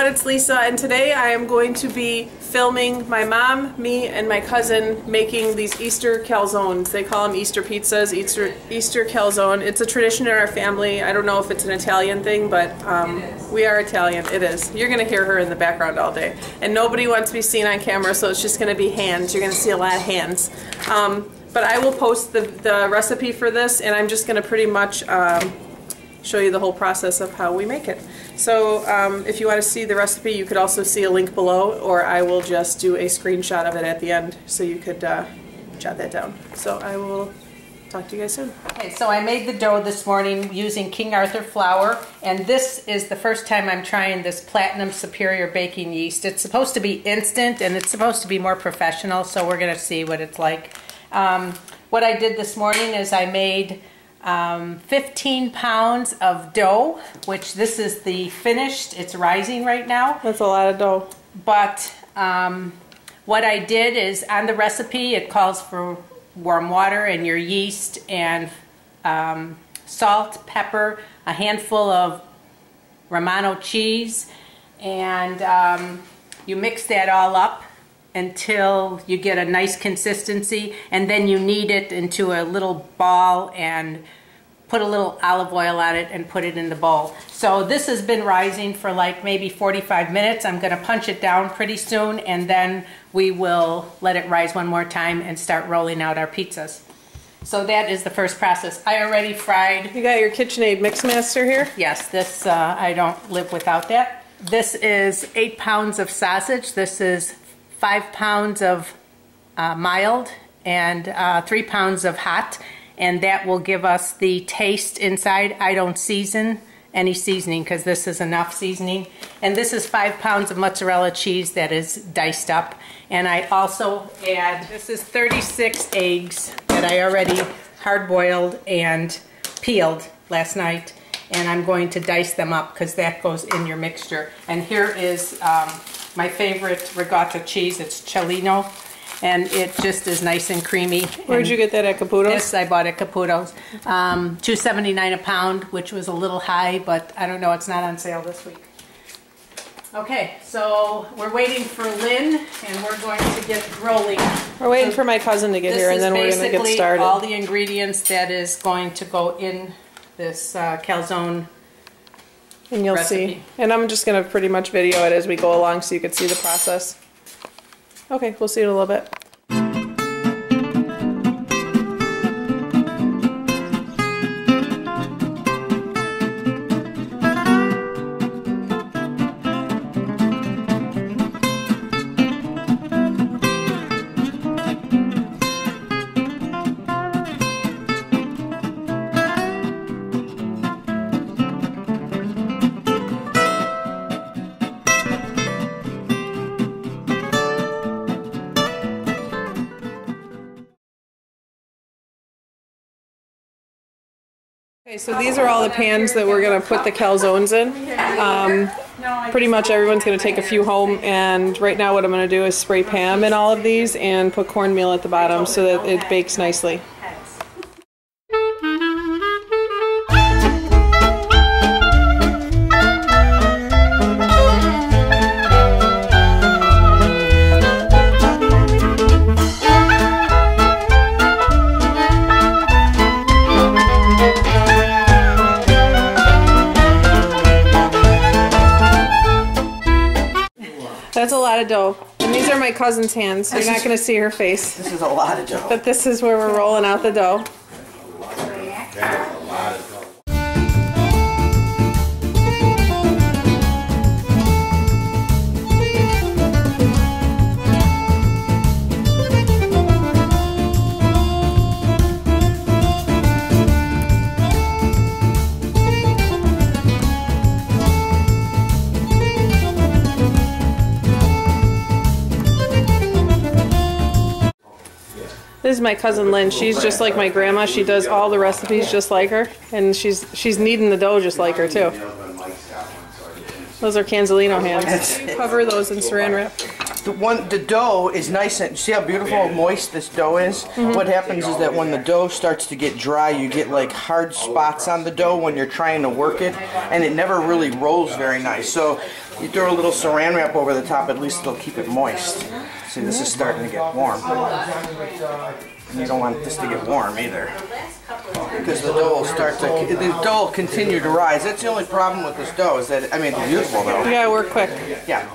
everyone, it's Lisa, and today I am going to be filming my mom, me, and my cousin making these Easter calzones. They call them Easter pizzas, Easter calzone. It's a tradition in our family. I don't know if it's an Italian thing, but we are Italian. It is. You're going to hear her in the background all day. And nobody wants to be seen on camera, so it's just going to be hands. You're going to see a lot of hands. But I will post the recipe for this, and I'm just going to pretty much show you the whole process of how we make it. So if you want to see the recipe, you could also see a link below, or I will just do a screenshot of it at the end so you could jot that down. So I will talk to you guys soon. Okay, so I made the dough this morning using King Arthur flour, and this is the first time I'm trying this Platinum Superior baking yeast. It's supposed to be instant and it's supposed to be more professional, so we're going to see what it's like. What I did this morning is I made 15 pounds of dough, which this is the finished. It's rising right now. That's a lot of dough. But what I did is on the recipe it calls for warm water and your yeast and salt, pepper, a handful of Romano cheese, and you mix that all up until you get a nice consistency, and then you knead it into a little ball and put a little olive oil on it and put it in the bowl. So this has been rising for like maybe 45 minutes. I'm going to punch it down pretty soon, and then we will let it rise one more time and start rolling out our pizzas. So that is the first process. I already fried. You got your KitchenAid Mixmaster here? Yes, this I don't live without that. This is 8 pounds of sausage. This is 5 pounds of mild and 3 pounds of hot, and that will give us the taste inside. I don't season any seasoning because this is enough seasoning. And this is 5 pounds of mozzarella cheese that is diced up. And I also add, this is 36 eggs that I already hard-boiled and peeled last night. And I'm going to dice them up because that goes in your mixture. And here is my favorite ricotta cheese. It's Cellino, and it just is nice and creamy. Where'd you get that at Caputo's? This I bought at Caputo's. $2.79 a pound, which was a little high, but I don't know, it's not on sale this week. Okay, so we're waiting for Lynn, and we're going to get rolling. We're waiting for my cousin to get here, and then we're going to get started. All the ingredients that is going to go in this calzone. And you'll see. And I'm just going to pretty much video it as we go along so you can see the process. Okay, we'll see you in a little bit. Okay, so these are all the pans that we're going to put the calzones in. Pretty much everyone's going to take a few home, and right now what I'm going to do is spray Pam in all of these and put cornmeal at the bottom so that it bakes nicely. That's a lot of dough. And these are my cousin's hands. You're not going to see her face. This is a lot of dough. But this is where we're rolling out the dough. That's a lot of dough. This is my cousin Lynn. She's just like my grandma. She does all the recipes just like her, and she's kneading the dough just like her too. Those are Canzolino hands. Cover those in saran wrap. The dough is nice and see how beautiful and moist this dough is? Mm-hmm. What happens is that when the dough starts to get dry, you get like hard spots on the dough when you're trying to work it, and it never really rolls very nice. So You throw a little saran wrap over the top, at least it'll keep it moist. See, this is starting to get warm. And you don't want this to get warm either, because the dough will continue to rise. That's the only problem with this dough, is that, I mean, it's beautiful though. You gotta work quick. Yeah.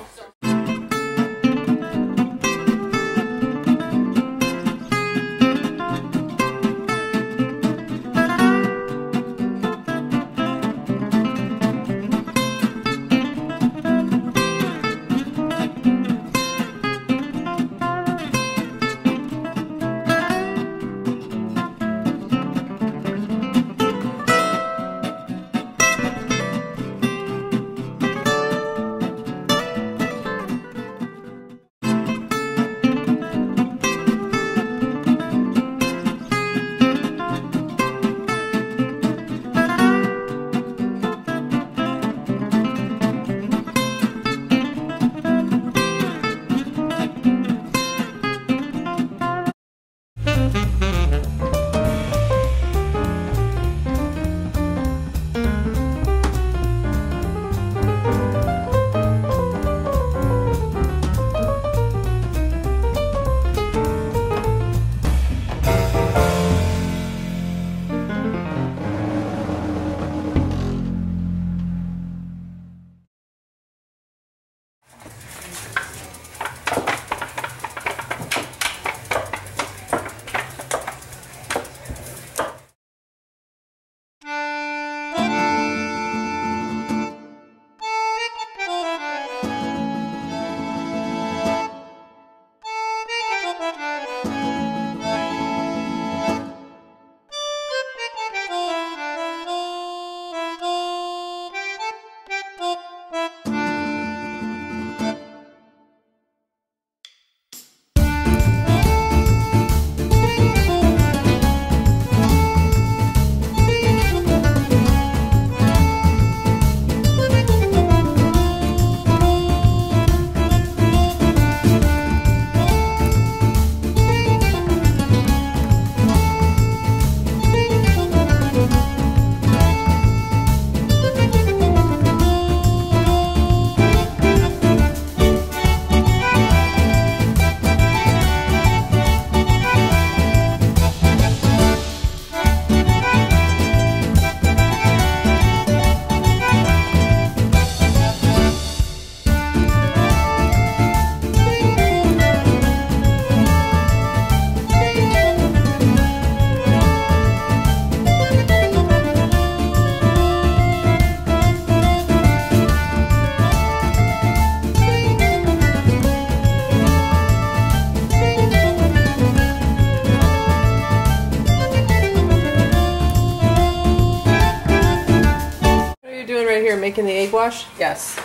Making the egg wash? Yes.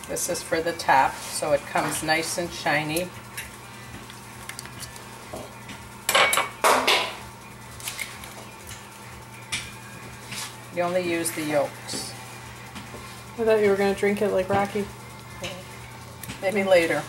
This is for the top, so it comes nice and shiny. You only use the yolks. I thought you were going to drink it like Rocky. Maybe later.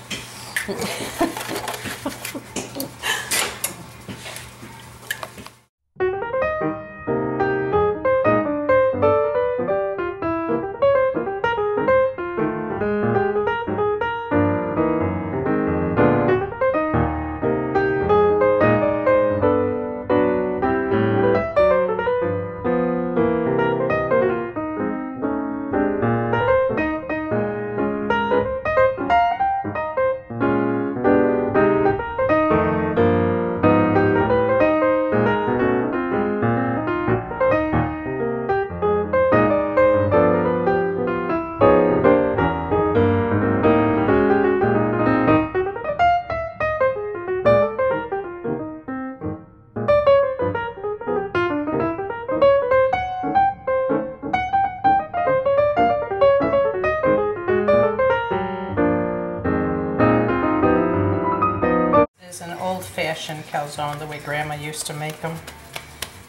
Old-fashioned calzone, the way Grandma used to make them.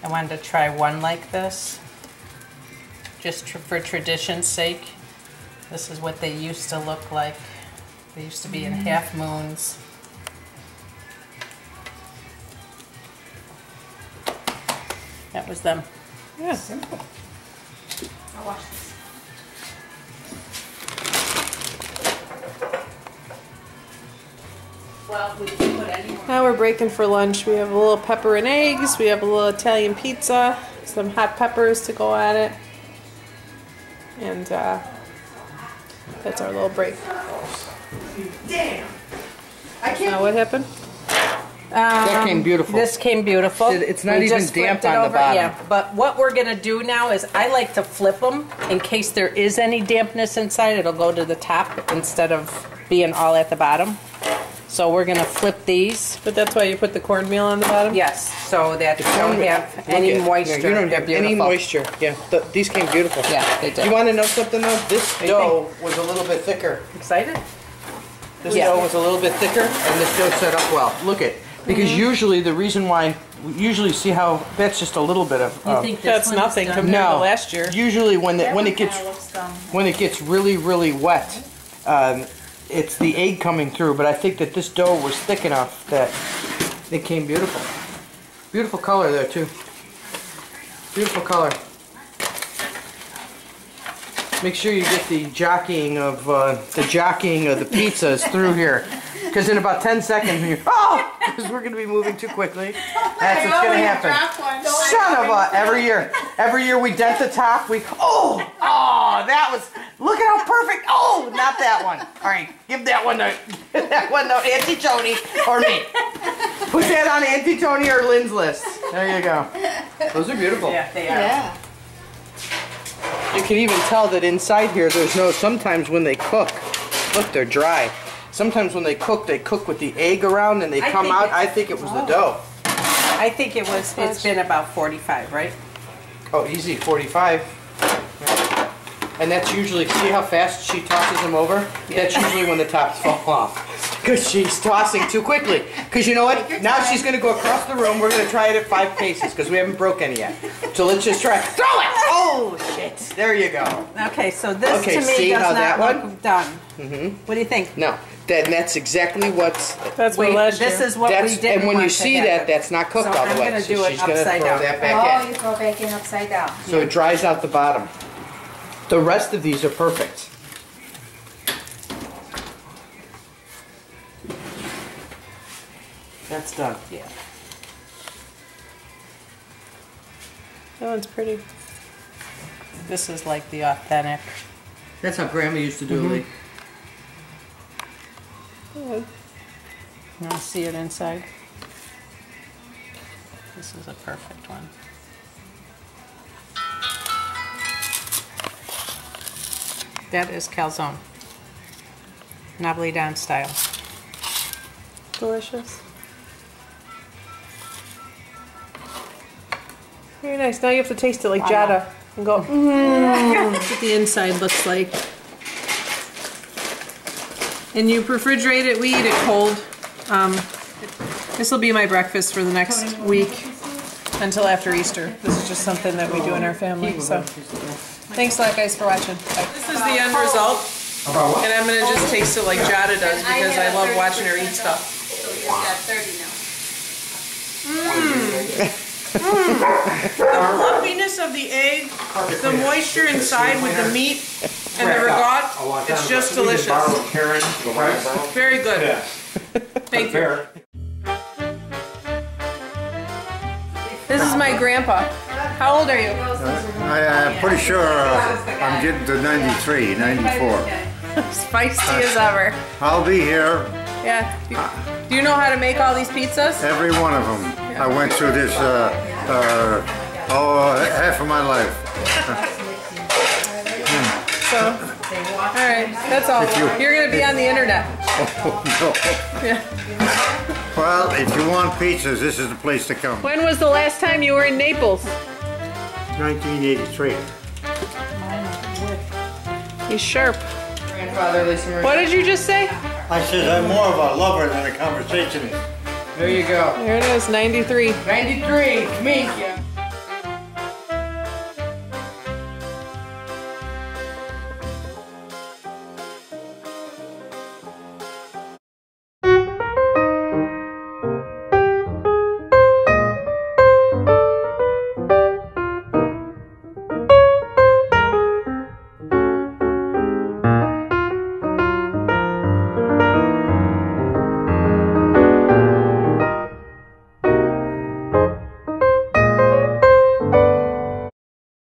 I wanted to try one like this, just for tradition's sake. This is what they used to look like. They used to be in half moons. That was them. Yeah. Simple. I'll wash this. Now we're breaking for lunch. We have a little pepper and eggs. We have a little Italian pizza. Some hot peppers to go at it. And that's our little break. Damn! I can't. Now what happened? That came beautiful. This came beautiful. It's not even damp on the bottom. Yeah, but what we're going to do now is I like to flip them in case there is any dampness inside. It'll go to the top instead of being all at the bottom. So we're going to flip these. But that's why you put the cornmeal on the bottom? Yes, so that you don't have any moisture. You don't have any moisture. Yeah, these came beautiful. Yeah, they did. You want to know something though? This dough was a little bit thicker. Excited? This dough was a little bit thicker, and this dough set up well. Look it. Because usually the reason why, we usually see how, that's just a little bit of, You think that's nothing compared to last year. Usually when it gets really, really wet, it's the egg coming through, but I think that this dough was thick enough that it came beautiful. Beautiful color there too. Beautiful color. Make sure you get the jockeying of the pizzas through here. Because in about 10 seconds, because we're going to be moving too quickly. That's what's going to happen. Son of a, every year we dent the top. That was, look at how perfect. Oh, not that one. All right, give that one to Auntie Tony or me. Put that on Auntie Tony or Lynn's list. There you go. Those are beautiful. Yeah, they are. Yeah. You can even tell that inside here, sometimes when they cook, look, they're dry. Sometimes when they cook with the egg around and they come out. I think it was the dough. I think it's been about 45, right? Oh, easy, 45. And that's usually, see how fast she tosses them over? Yeah. That's usually when the tops fall off. Because she's tossing too quickly. Because you know what? Now she's going to go across the room. We're going to try it at 5 paces because we haven't broke any yet. So let's just try. Throw it! Oh, shit. There you go. Okay, so this to me does not look done. What do you think? No. That's exactly what's... That's what last year. This is what we didn't And when you want see to that, happen. that's not cooked all the way. I'm going to do it she's going to upside throw down. that back in. You throw back in upside down. So it dries out the bottom. The rest of these are perfect. That's done. Yeah. That one's pretty. This is like the authentic. That's how Grandma used to do it. Lee. Good. You want to see it inside? This is a perfect one. That is calzone. Napolitan style. Delicious. Very nice. Now you have to taste it like Jada and go, That's what the inside looks like. And you refrigerate it, we eat it cold. This will be my breakfast for the next week until after Easter. This is just something that we do in our family. So, thanks a lot, guys, for watching. Bye. This is the end result, and I'm gonna just taste it like Jada does because I love watching her eat stuff. The fluffiness of the egg, the moisture inside with the meat and the regat, it's just delicious. Very good. Thank you. This is my grandpa. How old are you? I'm pretty sure I'm getting to 93, 94. Spicy as ever. I'll be here, Yeah. Do you know how to make all these pizzas? every one of them. I went through this half of my life. So, alright, that's all. You're going to be on the internet. Oh, no. Yeah. Well, if you want pizzas, this is the place to come. When was the last time you were in Naples? 1983. He's sharp. Grandfather, Lisa Marie. What did you just say? I said I'm more of a lover than a conversationalist. There you go. There it is, 93. 93. Me.